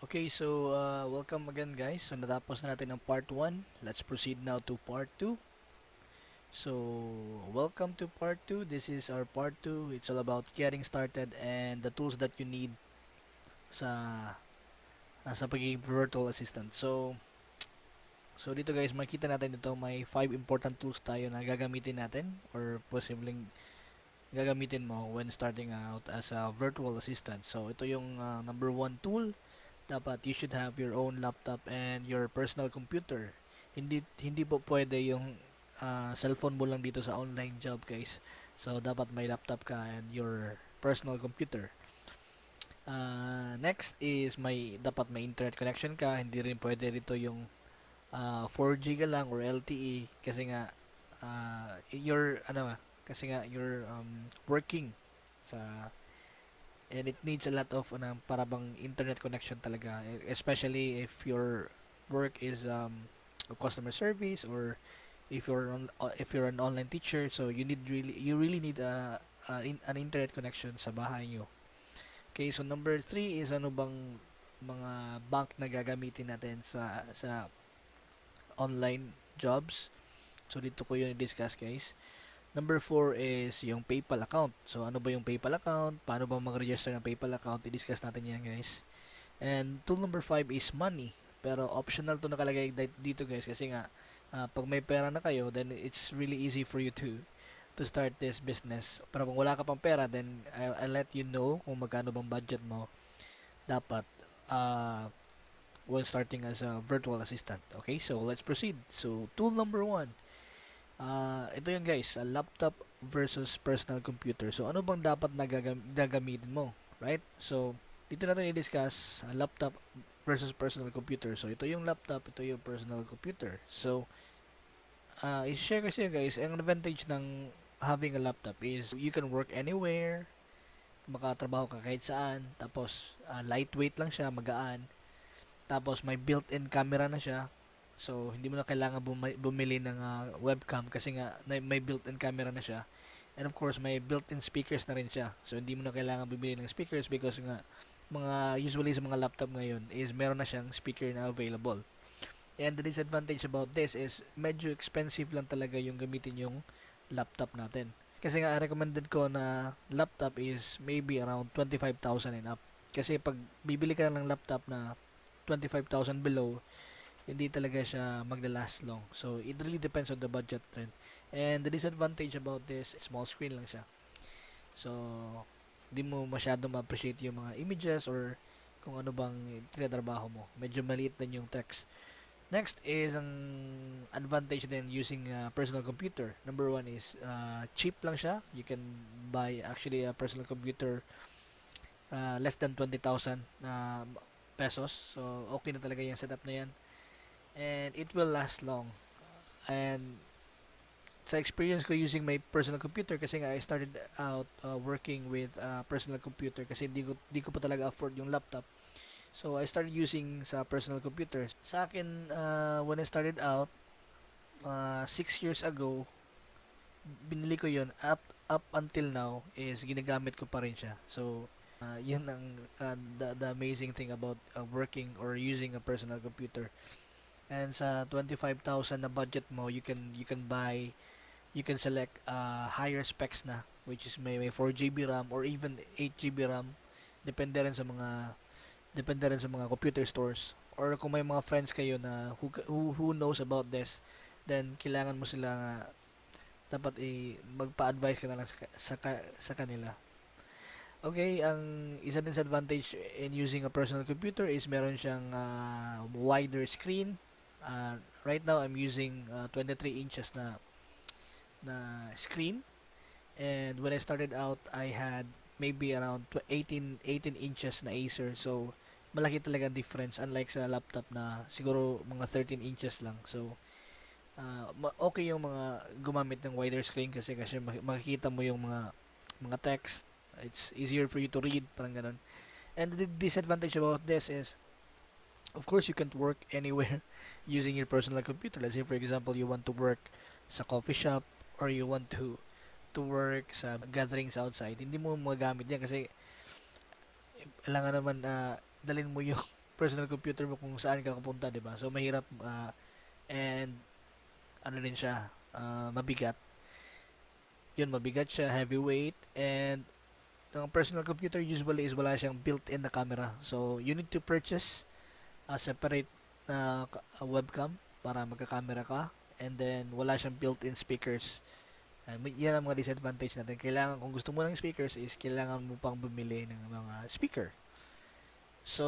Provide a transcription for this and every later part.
Okay, so welcome again guys. So natapos na natin ang part 1. Let's proceed now to part 2. So welcome to part 2. This is our part 2. It's all about getting started and the tools that you need sa sa pagiging virtual assistant. So dito guys, makita natin dito may 5 important tools tayo na gagamitin natin or posibleng gagamitin mo when starting out as a virtual assistant. So ito yung number 1 tool. Dapat you should have your own laptop and your personal computer. Hindi po pwede yung cellphone mo lang dito sa online job, guys. So dapat may laptop ka and your personal computer. Next is dapat may internet connection ka. Hindi rin pwede dito yung 4G ka lang or LTE kasi nga you're working sa and it needs a lot of para bang internet connection talaga, especially if your work is customer service or if you're an online teacher, so you really need an internet connection sa bahay nyo. Okay, so number 3 is ano bang mga bank na gagamitin natin sa online jobs. So dito ko yun i-discuss, guys. Number 4 is yung PayPal account. So ano ba yung PayPal account? Paano ba mag-register ng PayPal account? I-discuss natin yan, guys. And tool number 5 is money. Pero optional to nakalagay dito, guys, kasi nga pag may pera na kayo, then it's really easy for you to start this business. Pero kung wala ka pang pera, then I'll let you know kung magkano bang budget mo dapat when starting as a virtual assistant. Okay, so let's proceed. So tool number 1. Ito yun guys, a laptop versus personal computer. So ano bang dapat na gagamitin mo, right? So dito natin i-discuss laptop versus personal computer. So ito yung laptop, ito yung personal computer. So i-share ko sa guys, ang advantage ng having a laptop is you can work anywhere, makatrabaho ka kahit saan, tapos lightweight lang siya, magaan, tapos may built-in camera na siya. So, hindi mo na kailangan bumili ng webcam kasi nga may built-in camera na siya. And of course, may built-in speakers na rin siya. So, hindi mo na kailangan bumili ng speakers because nga usually sa mga laptop ngayon is meron na siyang speaker na available. And the disadvantage about this is medyo expensive lang talaga yung gamitin yung laptop natin. Kasi nga recommended ko na laptop is maybe around 25,000 and up. Kasi pag bibili ka ng laptop na 25,000 below, hindi talaga siya magla-last long. So, it really depends on the budget rin. And the disadvantage about this, small screen lang siya. So, hindi mo masyado ma-appreciate yung mga images or kung ano bang tinatrabaho mo. Medyo maliit din yung text. Next is ang advantage din using a personal computer. Number 1 is cheap lang siya. You can buy actually a personal computer less than 20,000 pesos. So, okay na talaga yung setup na yan. And it will last long. And sa experience ko using my personal computer, kasi nga I started out working with personal computer kasi di ko pa talaga afford yung laptop. So I started using sa personal computer. Sa akin, when I started out 6 years ago, binili ko yun. Up until now is ginagamit ko pa rin siya. So yun ang the amazing thing about working or using a personal computer. And sa 25,000 na budget mo, you can select higher specs na, which is may 4 GB RAM or even 8 GB RAM. Depende rin sa mga computer stores. Or kung may mga friends kayo na who knows about this, then kailangan mo sila nga dapat magpa-advise ka na lang sa kanila. Okay, ang isa din sa advantage in using a personal computer is meron siyang wider screen. Right now I'm using 23 inches na screen, and when I started out I had maybe around 18 inches na Acer. So malaki talaga difference unlike sa laptop na siguro mga 13 inches lang. So okay yung mga gumamit ng wider screen kasi makikita mo yung mga text. It's easier for you to read, parang ganun. And the disadvantage about this is, of course, you can't work anywhere using your personal computer. Let's say, for example, you want to work sa coffee shop or you want to work sa gatherings outside. Hindi mo magamit yan kasi kailangan naman dalhin mo yung personal computer mo kung saan ka pupunta, 'di ba? So mahirap and ano din siya, mabigat. Yun, mabigat siya, heavyweight, and ang personal computer usually is wala siyang built-in na camera. So you need to purchase a separate webcam para magka-camera ka, and then wala siyang built-in speakers. Yan ang mga disadvantage natin. Kailangan, kung gusto mo ng speakers, is kailangan mo pang bumili ng mga speaker. So,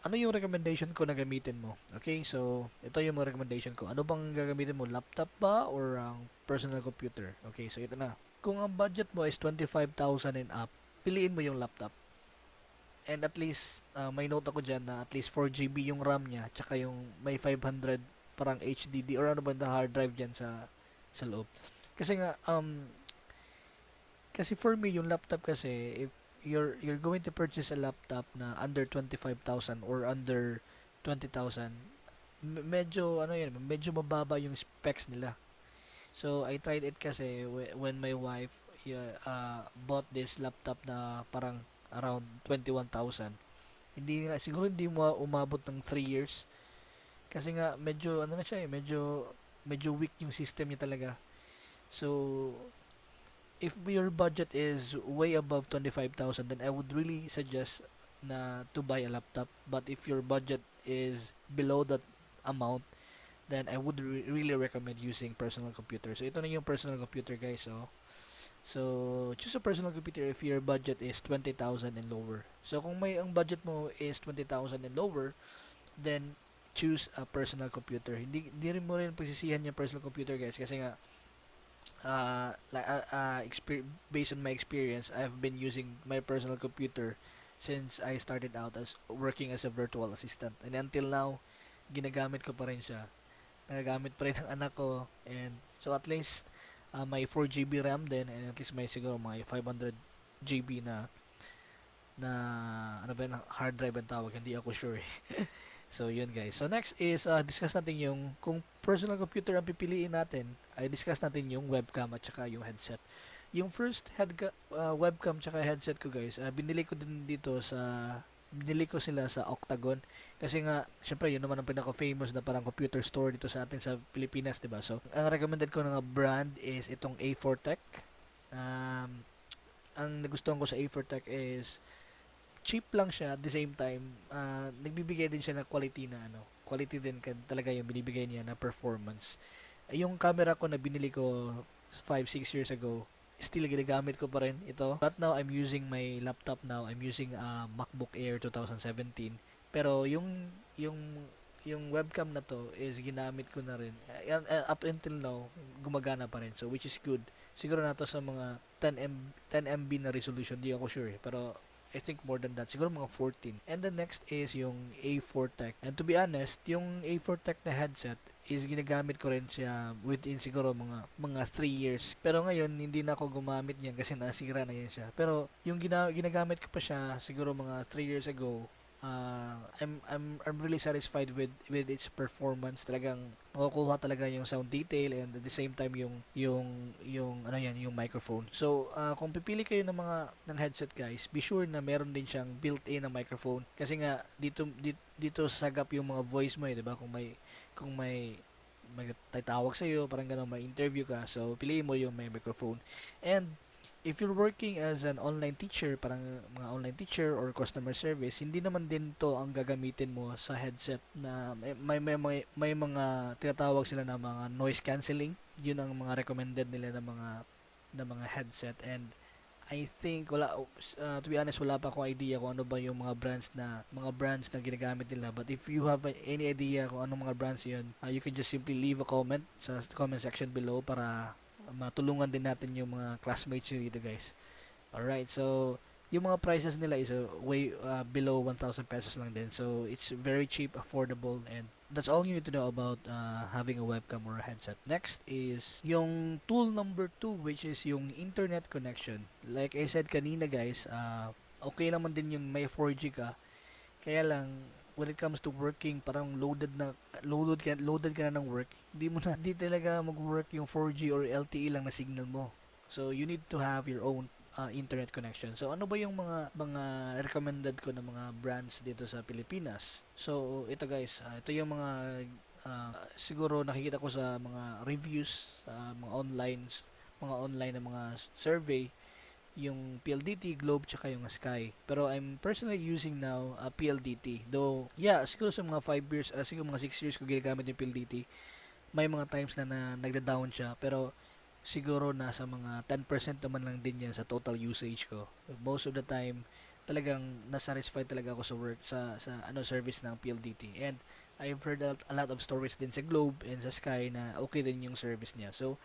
ano yung recommendation ko na gamitin mo? Okay, so, ito yung mga recommendation ko. Ano bang gagamitin mo? Laptop ba or ang personal computer? Okay, so ito na. Kung ang budget mo is 25,000 and up, piliin mo yung laptop. And at least, may note ako dyan na at least 4 GB yung RAM niya, tsaka yung may 500 parang HDD or ano ba na hard drive dyan sa loob. Kasi nga, kasi for me, yung laptop kasi, if you're going to purchase a laptop na under 25,000 or under 20,000, medyo, ano yun, medyo mababa yung specs nila. So, I tried it kasi when my wife bought this laptop na parang around 21,000. Hindi nga, siguro hindi mo umabot ng 3 years. Kasi nga, medyo, ano na siya eh, medyo weak yung system niya talaga. So, if your budget is way above 25,000, then I would really suggest na to buy a laptop. But if your budget is below that amount, then I would really recommend using personal computer. So, ito na yung personal computer, guys. So, choose a personal computer if your budget is 20,000 and lower. So, kung ang budget mo is 20,000 and lower, then choose a personal computer. Hindi rin mo rin pagsisihan yung personal computer, guys, kasi nga based on my experience, I've been using my personal computer since I started out as working as a virtual assistant. And until now, ginagamit ko pa rin siya. Nagagamit pa rin ng anak ko. And so at least may 4 GB RAM din, and at least may siguro may 500 GB na ano ba yun, hard drive ang tawag, hindi ako sure. So, yun guys. So, next is, discuss natin yung, kung personal computer ang pipiliin natin, ay discuss natin yung webcam at saka yung headset. Yung first webcam at saka headset ko guys, binili ko sila sa Octagon. Kasi nga, syempre, yun naman ang pinaka-famous na parang computer store dito sa atin sa Pilipinas, diba? So, ang recommended ko na brand is itong A4 Tech. Ang nagustuhan ko sa A4 Tech is, cheap lang siya at the same time nagbibigay din siya ng quality na quality din talaga yung binibigay niya na performance. Yung camera ko na binili ko 5-6 years ago, still ginagamit ko pa rin ito. But now I'm using my laptop now. I'm using MacBook Air 2017. Pero yung webcam na to is ginamit ko na rin. Up until now, gumagana pa rin. So which is good. Siguro na to sa mga 10 MB na resolution, di ako sure pero I think more than that. Siguro mga 14. And the next is yung A4 Tech. And to be honest, yung A4 Tech na headset is ginagamit ko rin siya within siguro mga 3 years. Pero ngayon, hindi na ako gumamit niyan kasi nasira na yan siya. Pero yung ginagamit ko pa siya siguro mga 3 years ago, I'm really satisfied with its performance. Talagang makukuha talaga yung sound detail, and at the same time yung ano yan, yung microphone. So kung pipili kayo ng headset guys, be sure na meron din siyang built-in na microphone, kasi nga dito sagap yung mga voice mo, 'di ba? Kung may magtatawag sa iyo, parang gano'n, may interview ka, so piliin mo yung may microphone. And if you're working as an online teacher, parang mga online teacher or customer service, hindi naman din to ang gagamitin mo sa headset na may mga tinatawag sila na mga noise cancelling. Yun ang mga recommended nila na mga headset. And I think to be honest, wala pa akong idea kung ano ba yung mga brands na ginagamit nila. But if you have any idea kung anong mga brands yun, you can just simply leave a comment sa comment section below para matulungan din natin yung mga classmates nyo dito guys. Alright, so yung mga prices nila is way below 1,000 pesos lang din. So it's very cheap, affordable, and that's all you need to know about having a webcam or a headset. Next is yung tool number 2, which is yung internet connection. Like I said kanina guys, okay naman din yung may 4G ka. Kaya lang, when it comes to working, parang loaded ka na ng work, hindi talaga mag-work yung 4G or LTE lang na signal mo. So you need to have your own internet connection. So ano ba yung mga recommended ko na mga brands dito sa Pilipinas? So ito guys, ito yung siguro nakikita ko sa mga reviews sa mga online na mga survey, yung PLDT, Globe, tsaka yung Sky. Pero I'm personally using now PLDT. Though, yeah, siguro sa mga 5 years, siguro mga 6 years ko ginagamit yung PLDT, may mga times na nagda-down siya. Pero siguro nasa mga 10% naman lang din yan sa total usage ko. Most of the time, talagang nasatisfied talaga ako sa work sa service ng PLDT. And I've heard a lot of stories din sa Globe and sa Sky na okay din yung service niya. So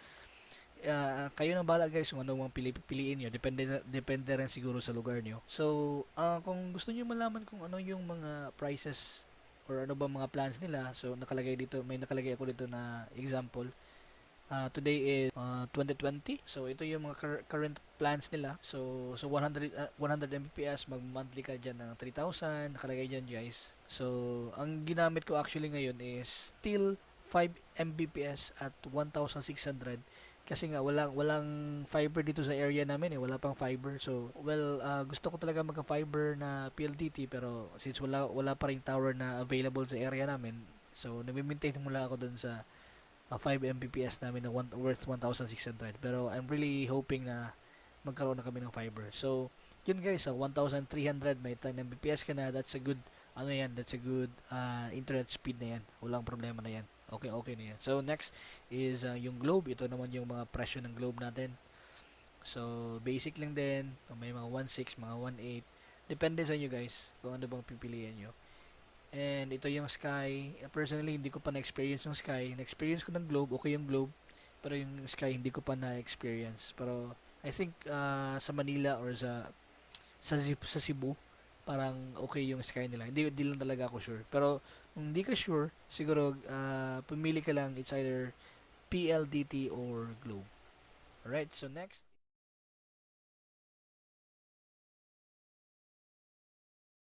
kayo na bahala guys kung ano mang piliin nyo. Depende rin siguro sa lugar nyo. So, kung gusto nyo malaman kung ano yung mga prices or ano ba mga plans nila, so may nakalagay ako dito na example. Today is 2020. So, ito yung mga current plans nila. So 100 Mbps, mag-monthly ka dyan ng 3,000. Nakalagay dyan guys. So, ang ginamit ko actually ngayon is still 5 Mbps at 1,600 kasi nga walang fiber dito sa area namin wala pang fiber. So gusto ko talaga magka fiber na PLDT, pero since wala pa ring tower na available sa area namin, so nami-maintain mula ako dun sa 5 Mbps namin na worth 1,600. Pero I'm really hoping na magkaroon na kami ng fiber. So yun guys, 1,300 may 10 Mbps ka na, that's a good that's a good internet speed na yan. Walang problema na yan. Okay na yan. So next is yung Globe. Ito naman yung mga presyo ng Globe natin. So basic lang din. May mga 1.6, mga 1.8. Depende sa inyo guys kung ano bang pipiliin nyo. And ito yung Sky. Personally, hindi ko pa na-experience yung Sky. Na-experience ko ng Globe. Okay yung Globe. Pero yung Sky, hindi ko pa na-experience. Pero I think sa Manila or sa Cebu, parang okay yung Sky nila. Hindi lang talaga ako sure. Pero kung hindi ka sure, siguro pumili ka lang, it's either PLDT or Globe. Alright, so next